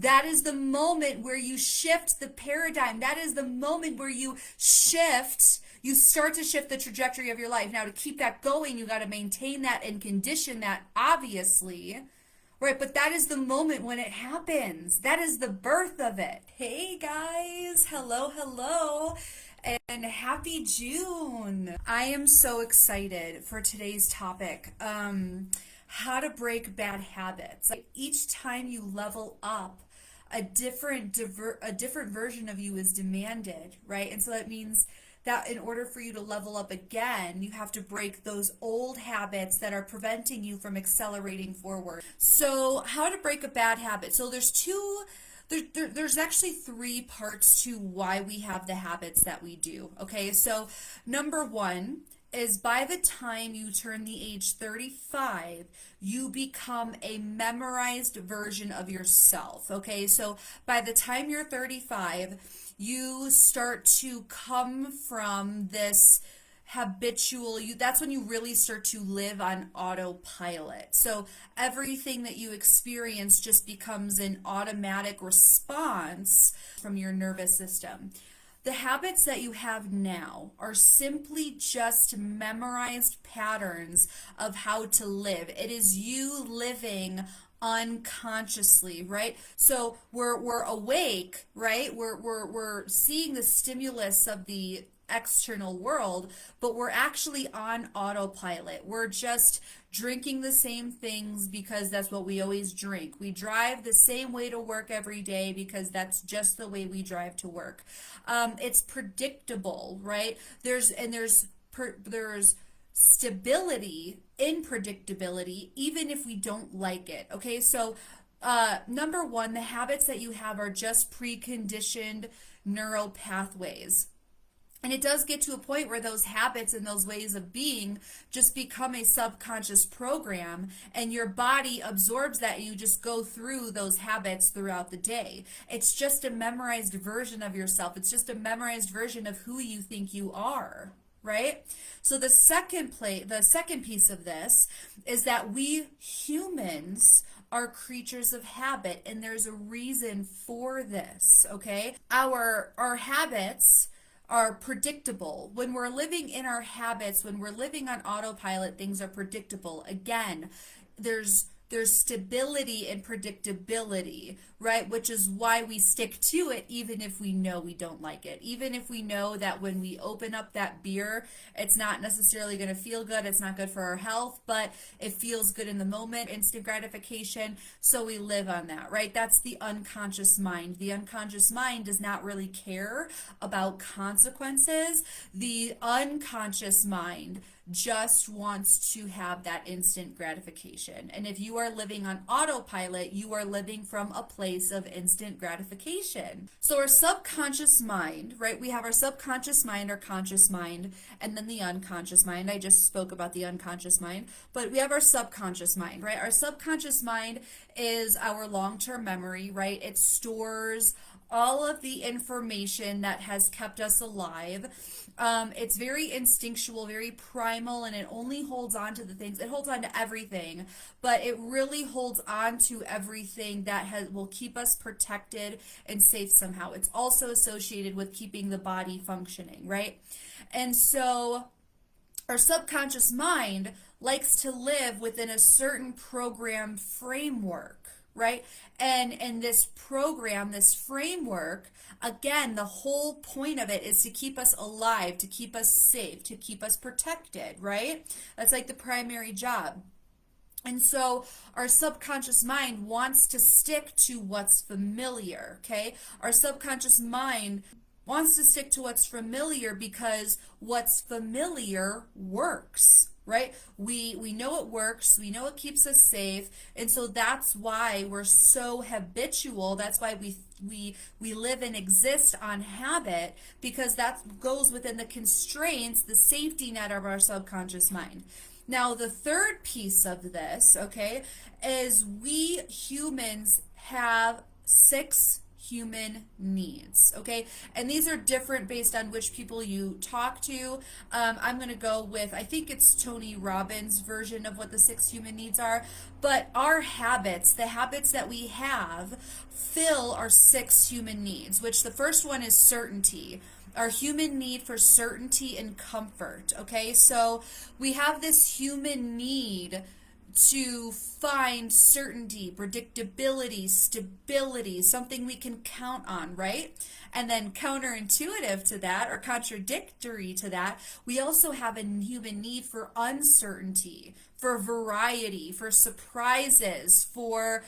That is the moment where you shift the paradigm. That is the moment where you start to shift the trajectory of your life. Now, to keep that going, you got to maintain that and condition that, obviously. Right, but that is the moment when it happens. That is the birth of it. Hey guys, hello, hello, and happy June. I am so excited for today's topic. How to break bad habits. Each time you level up, a different version of you is demanded, right? And so that means that in order for you to level up again, you have to break those old habits that are preventing you from accelerating forward. So how to break a bad habit. So there's actually three parts to why we have the habits that we do. Okay, so number one is by the time you turn the age 35, you become a memorized version of yourself. Okay, so by the time you're 35, you start to come from this habitual, that's when you really start to live on autopilot. So everything that you experience just becomes an automatic response from your nervous system. The habits that you have now are simply just memorized patterns of how to live. It is you living unconsciously, right? So we're awake, right? We're seeing the stimulus of the external world, but we're actually on autopilot. We're just drinking the same things because that's what we always drink. We drive the same way to work every day because that's just the way we drive to work. It's predictable, right? There's stability in predictability, even if we don't like it. Okay, so number one, the habits that you have are just preconditioned neural pathways. And it does get to a point where those habits and those ways of being just become a subconscious program, and your body absorbs that, and you just go through those habits throughout the day. It's just a memorized version of yourself. It's just a memorized version of who you think you are, right? So the second piece of this is that we humans are creatures of habit, and there's a reason for this, okay? Our habits are predictable. When we're living in our habits, when we're living on autopilot, things are predictable. Again, there's stability and predictability, right? Which is why we stick to it even if we know we don't like it. Even if we know that when we open up that beer, it's not necessarily going to feel good, it's not good for our health, but it feels good in the moment, instant gratification, so we live on that, right? That's the unconscious mind. The unconscious mind does not really care about consequences. The unconscious mind just wants to have that instant gratification. And if you are living on autopilot, you are living from a place of instant gratification. So our subconscious mind, right? We have our subconscious mind, our conscious mind, and then the unconscious mind. I just spoke about the unconscious mind, but we have our subconscious mind, right? Our subconscious mind is our long-term memory, right? It stores all of the information that has kept us alive. It's very instinctual, very primal, and it only holds on to the things. It holds on to everything, but it really holds on to everything that will keep us protected and safe somehow. It's also associated with keeping the body functioning, right? And so our subconscious mind likes to live within a certain program framework, right? And this program, this framework, again, the whole point of it is to keep us alive, to keep us safe, to keep us protected, right? That's like the primary job. And so our subconscious mind wants to stick to what's familiar, okay? Our subconscious mind wants to stick to what's familiar because what's familiar works, right? We know it works, we know it keeps us safe, and so that's why we're so habitual. That's why we live and exist on habit, because that goes within the constraints, the safety net of our subconscious mind. Now, the third piece of this, okay, is we humans have 6 human needs, okay? And these are different based on which people you talk to. I'm going to go with, I think it's Tony Robbins' version of what the 6 human needs are. But our habits, the habits that we have, fill our 6 human needs, which the first one is certainty. Our human need for certainty and comfort, okay? So we have this human need to find certainty, predictability, stability, something we can count on, right? And then counterintuitive to that, or contradictory to that, we also have a human need for uncertainty, for variety, for surprises, for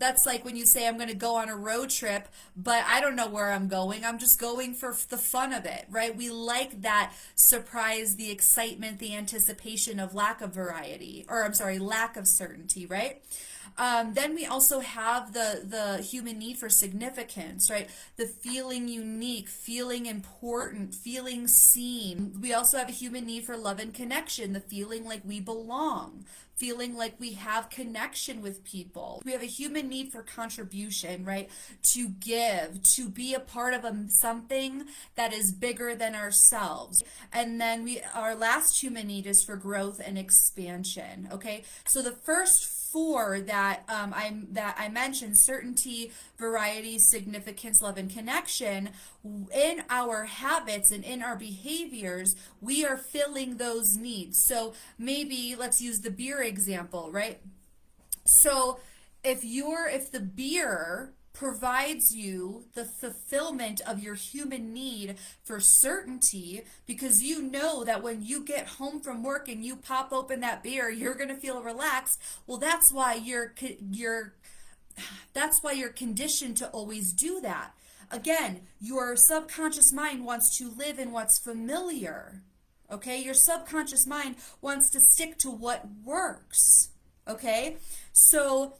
that's like when you say, I'm going to go on a road trip, but I don't know where I'm going. I'm just going for the fun of it, right? We like that surprise, the excitement, the anticipation of lack of variety, or I'm sorry, lack of certainty, right? Then we also have the human need for significance, right? The feeling unique, feeling important, feeling seen. We also have a human need for love and connection, the feeling like we belong, feeling like we have connection with people. We have a human need for contribution, right? To give, to be a part of something that is bigger than ourselves. And then our last human need is for growth and expansion, okay? So the first 4 that I mentioned, certainty, variety, significance, love, and connection, in our habits and in our behaviors, we are filling those needs. So maybe let's use the beer example, right? So if the beer provides you the fulfillment of your human need for certainty, because you know that when you get home from work and you pop open that beer, you're going to feel relaxed. Well, that's why you're conditioned to always do that. Again, your subconscious mind wants to live in what's familiar. Okay? Your subconscious mind wants to stick to what works. Okay? So,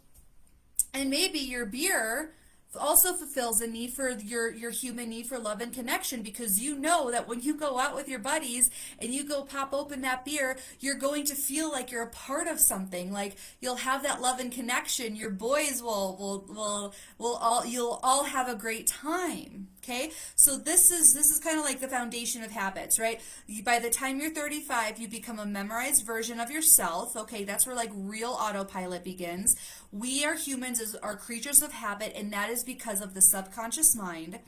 and maybe your beer also fulfills a need for your human need for love and connection, because you know that when you go out with your buddies and you go pop open that beer, you're going to feel like you're a part of something. Like you'll have that love and connection. Your boys you'll all have a great time. Okay, so this is kind of like the foundation of habits, right? By the time you're 35, you become a memorized version of yourself. Okay, that's where like real autopilot begins. We are humans, are creatures of habit, and that is because of the subconscious mind.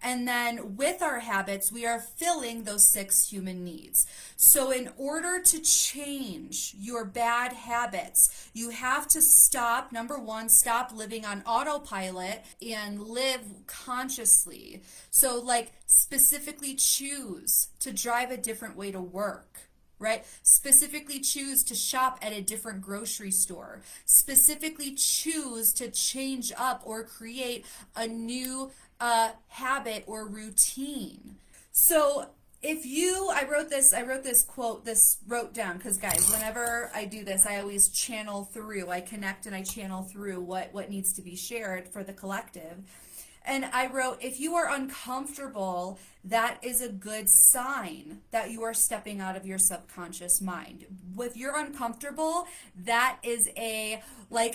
And then with our habits, we are filling those 6 human needs. So in order to change your bad habits, you have to stop, number 1, stop living on autopilot and live consciously. So like specifically choose to drive a different way to work. Right? Specifically choose to shop at a different grocery store. Specifically choose to change up or create a new habit or routine. So I wrote this quote, wrote down, because guys, whenever I do this, I always channel through, I connect and I channel through what needs to be shared for the collective. And I wrote, if you are uncomfortable, that is a good sign that you are stepping out of your subconscious mind. If you're uncomfortable, that is a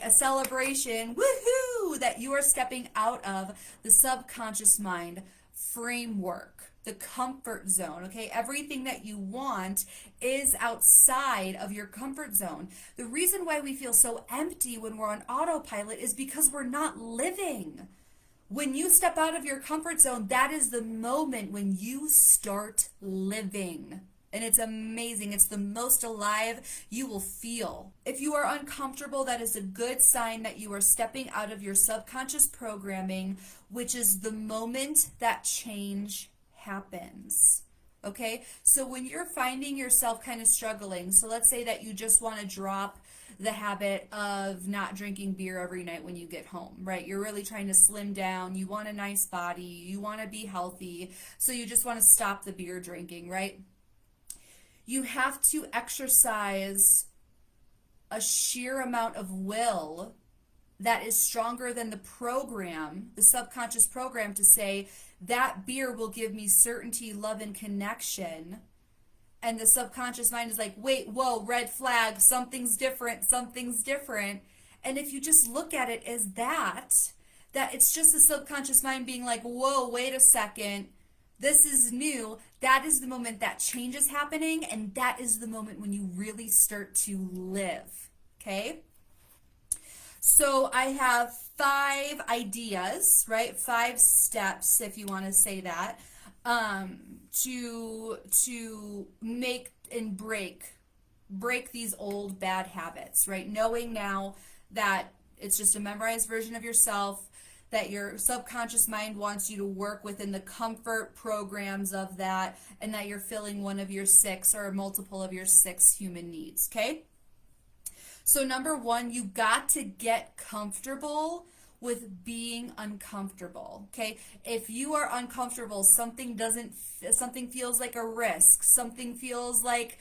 celebration, woohoo, that you are stepping out of the subconscious mind framework, the comfort zone, okay? Everything that you want is outside of your comfort zone. The reason why we feel so empty when we're on autopilot is because we're not living. When you step out of your comfort zone, that is the moment when you start living. And it's amazing. It's the most alive you will feel. If you are uncomfortable, that is a good sign that you are stepping out of your subconscious programming, which is the moment that change happens. Okay? So when you're finding yourself kind of struggling, so let's say that you just want to drop the habit of not drinking beer every night when you get home, right? You're really trying to slim down. You want a nice body. You want to be healthy. So you just want to stop the beer drinking, right? You have to exercise a sheer amount of will that is stronger than the program, the subconscious program, to say that beer will give me certainty, love, and connection. And the subconscious mind is like, wait, whoa, red flag, something's different, something's different. And if you just look at it as that, that it's just the subconscious mind being like, whoa, wait a second, this is new. That is the moment that change is happening, and that is the moment when you really start to live. Okay? So I have 5 ideas, right? 5 steps, if you want to say that, to make and break these old bad habits, right? Knowing now that it's just a memorized version of yourself, that your subconscious mind wants you to work within the comfort programs of that, and that you're filling one of your 6 or multiple of your 6 human needs, okay? So number 1, you got to get comfortable with being uncomfortable, okay? If you are uncomfortable, something feels like a risk, something feels like,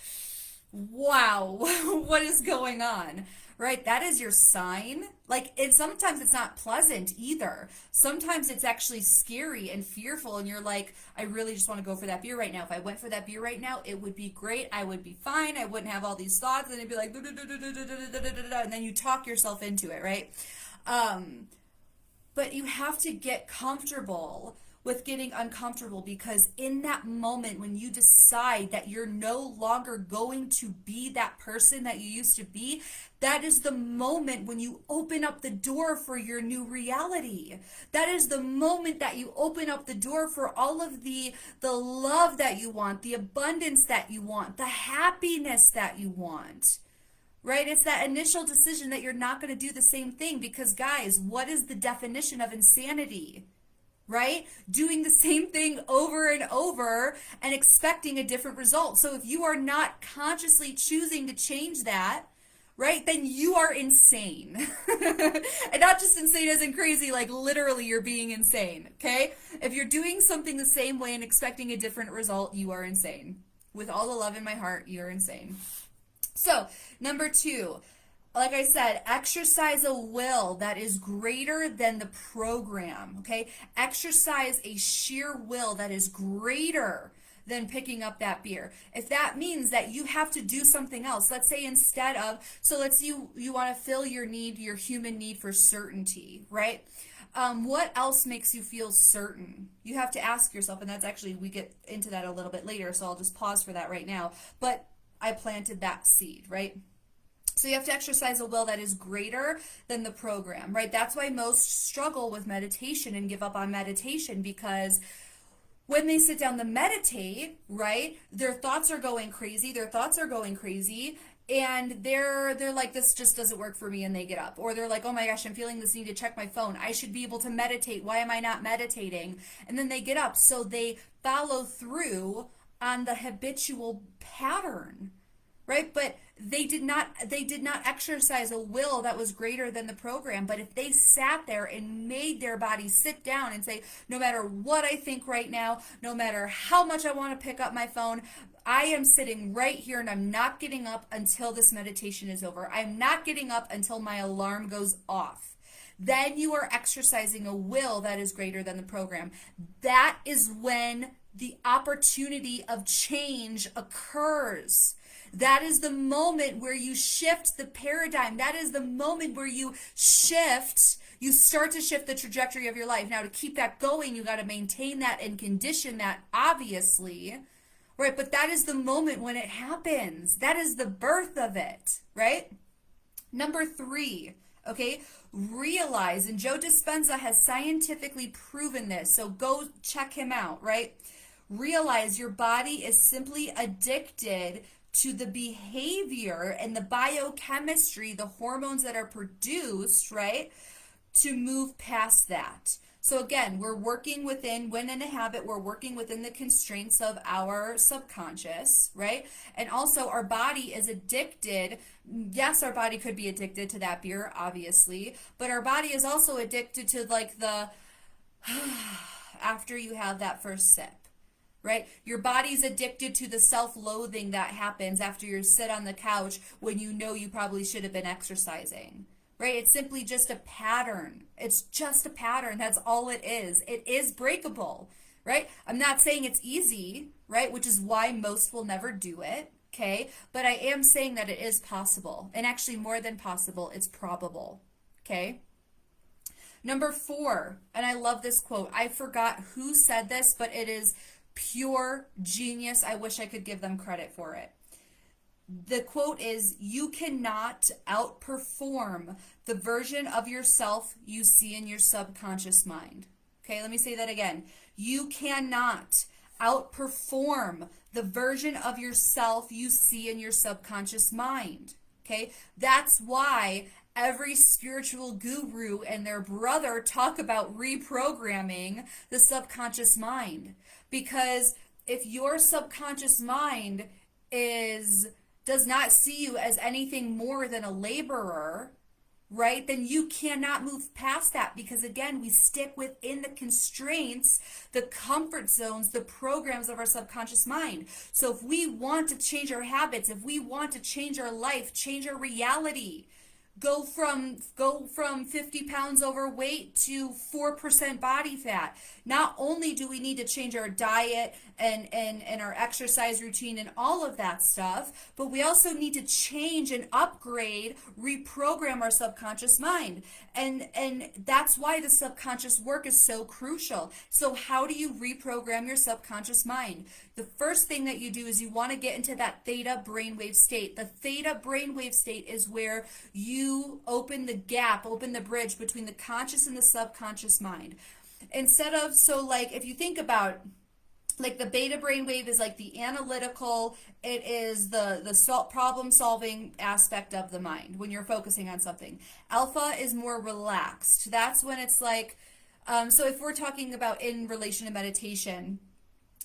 wow, what is going on? Right? That is your sign. Like, sometimes it's not pleasant either. Sometimes it's actually scary and fearful, and you're like, I really just want to go for that beer right now. If I went for that beer right now, it would be great. I would be fine. I wouldn't have all these thoughts, and it'd be like, and then you talk yourself into it, right? But you have to get comfortable with getting uncomfortable, because in that moment when you decide that you're no longer going to be that person that you used to be, that is the moment when you open up the door for your new reality. That is the moment that you open up the door for all of the love that you want, the abundance that you want, the happiness that you want. Right? It's that initial decision that you're not going to do the same thing, because guys, what is the definition of insanity? Right? Doing the same thing over and over and expecting a different result. So if you are not consciously choosing to change that, right, then you are insane. And not just insane as in crazy, like literally you're being insane, okay? If you're doing something the same way and expecting a different result, you are insane. With all the love in my heart, you're insane. So, number 2, like I said, exercise a will that is greater than the program, okay? Exercise a sheer will that is greater than picking up that beer. If that means that you have to do something else, let's say instead of, so let's say you want to fill your need, your human need for certainty, right? What else makes you feel certain? You have to ask yourself, and that's actually, we get into that a little bit later, so I'll just pause for that right now. But I planted that seed, right? So you have to exercise a will that is greater than the program, right? That's why most struggle with meditation and give up on meditation, because when they sit down to meditate, right, their thoughts are going crazy, and they're like, this just doesn't work for me, and they get up. Or they're like, oh my gosh, I'm feeling this need to check my phone. I should be able to meditate. Why am I not meditating? And then they get up. So they follow through on the habitual pattern, right? But they did not exercise a will that was greater than the program. But if they sat there and made their body sit down and say, no matter what I think right now, no matter how much I want to pick up my phone, I am sitting right here and I'm not getting up until this meditation is over. I'm not getting up until my alarm goes off. Then you are exercising a will that is greater than the program. That is when the opportunity of change occurs. That is the moment where you shift the paradigm. That is the moment where you start to shift the trajectory of your life. Now, to keep that going, you got to maintain that and condition that, obviously, right? But that is the moment when it happens. That is the birth of it, right? Number 3, okay, realize, and Joe Dispenza has scientifically proven this, so go check him out, right? Realize your body is simply addicted to the behavior and the biochemistry, the hormones that are produced, right, to move past that. So again, we're working within, when in a habit, we're working within the constraints of our subconscious, right? And also our body is addicted. Yes, our body could be addicted to that beer, obviously, but our body is also addicted to like the, after you have that first sip. Right? Your body's addicted to the self-loathing that happens after you sit on the couch when you know you probably should have been exercising. Right? It's simply just a pattern. It's just a pattern. That's all it is. It is breakable. Right? I'm not saying it's easy, right? Which is why most will never do it. Okay? But I am saying that it is possible. And actually, more than possible, it's probable. Okay? Number 4, and I love this quote. I forgot who said this, but it is pure genius. I wish I could give them credit for it. The quote is, "You cannot outperform the version of yourself you see in your subconscious mind." Okay, let me say that again. You cannot outperform the version of yourself you see in your subconscious mind. Okay, that's why every spiritual guru and their brother talk about reprogramming the subconscious mind. Because if your subconscious mind does not see you as anything more than a laborer, right, then you cannot move past that, because again, we stick within the constraints, the comfort zones, the programs of our subconscious mind. So if we want to change our habits, if we want to change our life, change our reality, go from 50 pounds overweight to 4% body fat. Not only do we need to change our diet and our exercise routine and all of that stuff, but we also need to change and upgrade, reprogram our subconscious mind. And that's why the subconscious work is so crucial. So how do you reprogram your subconscious mind? The first thing that you do is you want to get into that theta brainwave state. The theta brainwave state is where you open the gap, open the bridge between the conscious and the subconscious mind. Instead of, so like if you think about, like the beta brainwave is like the analytical, it is the problem solving aspect of the mind when you're focusing on something. Alpha is more relaxed. That's when it's like, so if we're talking about in relation to meditation,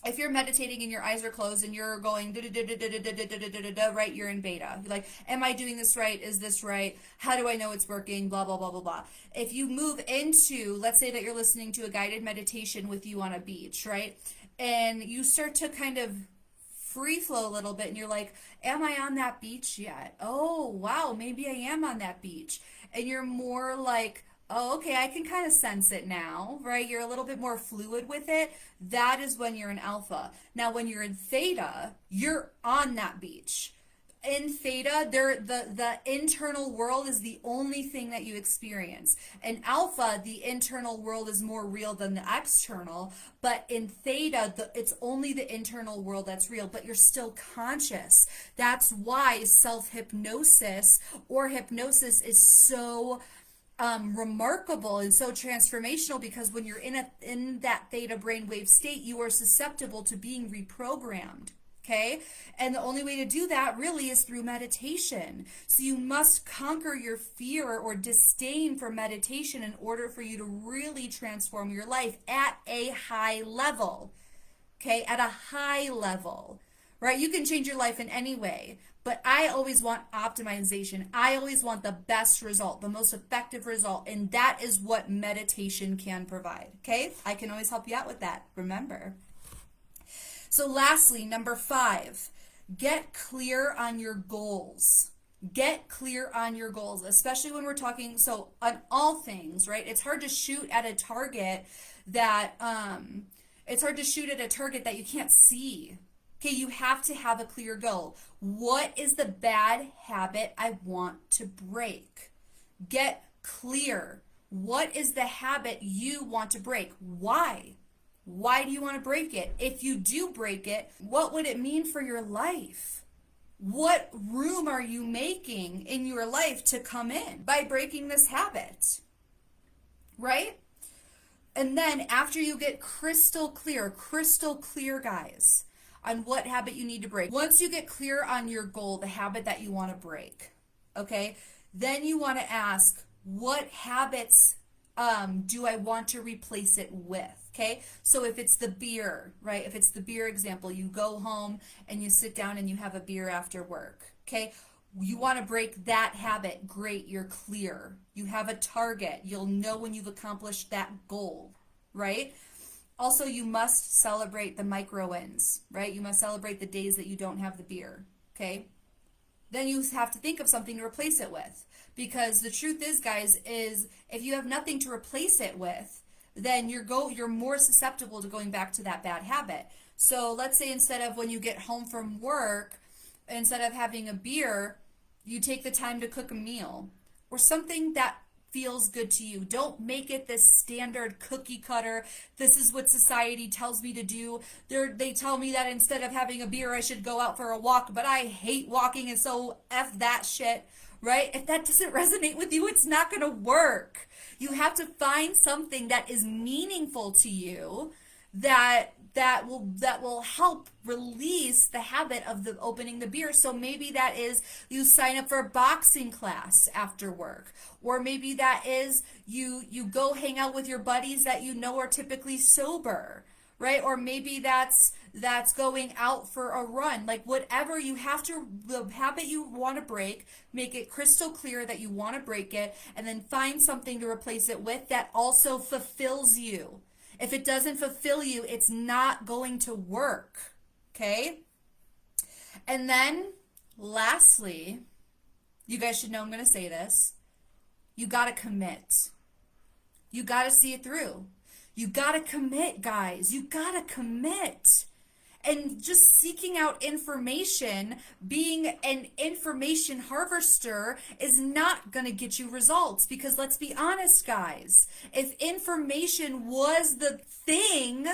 if you're meditating and your eyes are closed and you're going right, you're in beta. You're like, am I doing this right? Is this right? How do I know it's working? Blah, blah, blah, blah, blah. If you move into, let's say that you're listening to a guided meditation with you on a beach, right? And you start to kind of free flow a little bit and you're like, am I on that beach yet? Oh, wow, maybe I am on that beach. And you're more like, oh, okay, I can kind of sense it now, right? You're a little bit more fluid with it. That is when you're in alpha. Now, when you're in theta, you're on that beach. In theta, the internal world is the only thing that you experience. In alpha, the internal world is more real than the external. But in theta, it's only the internal world that's real, but you're still conscious. That's why self-hypnosis or hypnosis is so remarkable and so transformational, because when you're in that theta brainwave state, you are susceptible to being reprogrammed. Okay? And the only way to do that really is through meditation. So you must conquer your fear or disdain for meditation in order for you to really transform your life at a high level. Okay? At a high level. Right? You can change your life in any way, but I always want optimization. I always want the best result, the most effective result, and that is what meditation can provide. Okay? I can always help you out with that. Remember. So lastly, number 5, get clear on your goals. Get clear on your goals, especially when we're talking, so on all things, right? It's hard to shoot at a target that, you can't see. Okay, you have to have a clear goal. What is the bad habit I want to break? Get clear. What is the habit you want to break? Why? Why do you want to break it? If you do break it, what would it mean for your life? What room are you making in your life to come in by breaking this habit? Right? And then after you get crystal clear, guys, on what habit you need to break. Once you get clear on your goal, the habit that you want to break, okay, then you want to ask, what habits do I want to replace it with? Okay, so if it's the beer, right? If it's the beer example, you go home and you sit down and you have a beer after work. Okay, you want to break that habit. Great, you're clear. You have a target. You'll know when you've accomplished that goal, right? Also, you must celebrate the micro wins, right? You must celebrate the days that you don't have the beer, okay? Then you have to think of something to replace it with. Because the truth is, guys, is if you have nothing to replace it with, then you're more susceptible to going back to that bad habit. So let's say instead of when you get home from work, instead of having a beer, you take the time to cook a meal or something that feels good to you. Don't make it this standard cookie cutter. This is what society tells me to do. They tell me that instead of having a beer, I should go out for a walk, but I hate walking, and so F that shit, right? If that doesn't resonate with you, it's not going to work. You have to find something that is meaningful to you that will help release the habit of the opening the beer. So maybe that is you sign up for a boxing class after work, or maybe that is you go hang out with your buddies that you know are typically sober, right? Or maybe that's going out for a run. Like whatever you have to, the habit you want to break, make it crystal clear that you want to break it, and then find something to replace it with that also fulfills you. If it doesn't fulfill you, it's not going to work. Okay? And then lastly, you guys should know I'm going to say this. You got to commit. You got to see it through. You got to commit, guys. You got to commit. And just seeking out information, being an information harvester is not going to get you results, because let's be honest, guys, if information was the thing,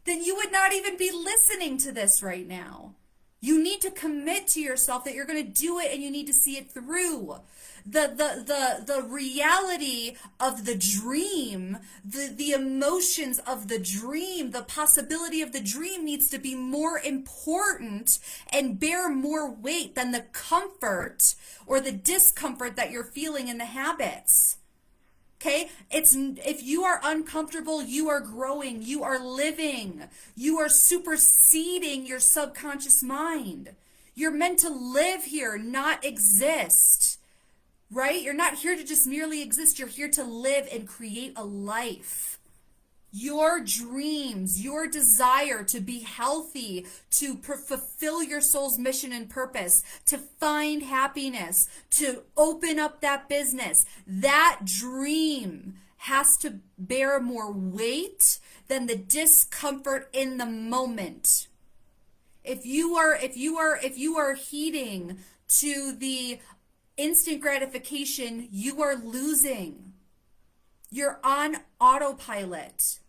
then you would not even be listening to this right now. You need to commit to yourself that you're going to do it, and you need to see it through. The reality of the dream, the emotions of the dream, the possibility of the dream needs to be more important and bear more weight than the comfort or the discomfort that you're feeling in the habits. Okay? If you are uncomfortable, you are growing, you are living, you are superseding your subconscious mind. You're meant to live here, not exist. Right? You're not here to just merely exist. You're here to live and create a life. Your dreams, your desire to be healthy, to fulfill your soul's mission and purpose, to find happiness, to open up that business, that dream has to bear more weight than the discomfort in the moment. If you are heeding to the instant gratification, you are losing. You're on autopilot.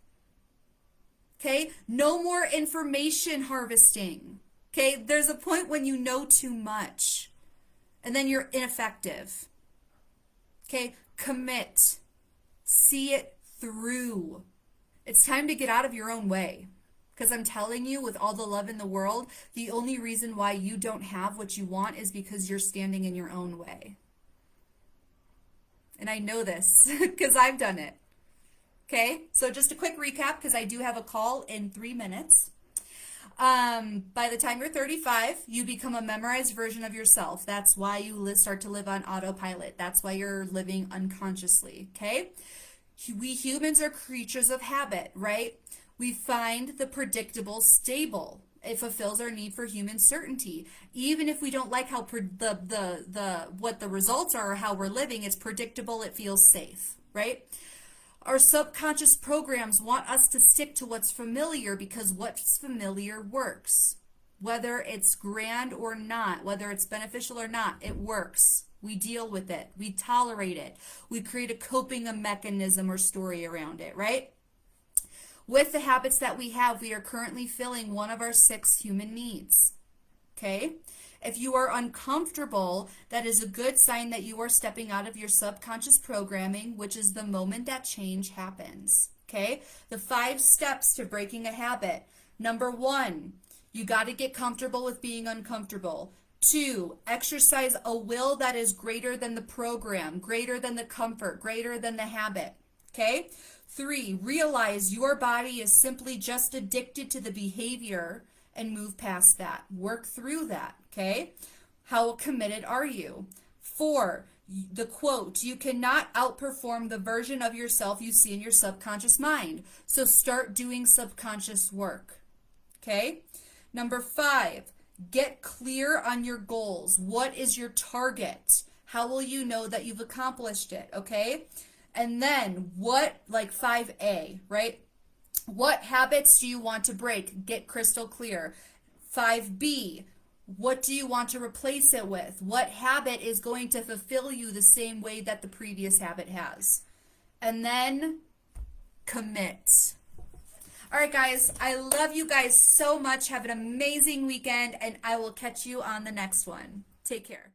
Okay? No more information harvesting. Okay? There's a point when you know too much, and then you're ineffective. Okay? Commit. See it through. It's time to get out of your own way. Because I'm telling you, with all the love in the world, the only reason why you don't have what you want is because you're standing in your own way. And I know this because I've done it. Okay, so just a quick recap, because I do have a call in 3 minutes. By the time you're 35, you become a memorized version of yourself. That's why you start to live on autopilot. That's why you're living unconsciously. Okay, we humans are creatures of habit, right? We find the predictable stable. It fulfills our need for human certainty. Even if we don't like how what the results are or how we're living, it's predictable, it feels safe, right? Our subconscious programs want us to stick to what's familiar because what's familiar works. Whether it's grand or not, whether it's beneficial or not, it works. We deal with it. We tolerate it. We create a coping mechanism or story around it, right? With the habits that we have, we are currently filling one of our 6 human needs. Okay? If you are uncomfortable, that is a good sign that you are stepping out of your subconscious programming, which is the moment that change happens. Okay? The 5 steps to breaking a habit. Number 1, you got to get comfortable with being uncomfortable. 2, exercise a will that is greater than the program, greater than the comfort, greater than the habit. Okay? 3, realize your body is simply just addicted to the behavior and move past that. Work through that, okay? How committed are you? 4, the quote, you cannot outperform the version of yourself you see in your subconscious mind. So start doing subconscious work, okay? Number 5, get clear on your goals. What is your target? How will you know that you've accomplished it, okay? And then like 5A, right? What habits do you want to break? Get crystal clear. 5B, What do you want to replace it with? What habit is going to fulfill you the same way that the previous habit has? And then commit. All right, guys, I love you guys so much. Have an amazing weekend, and I will catch you on the next one. Take care.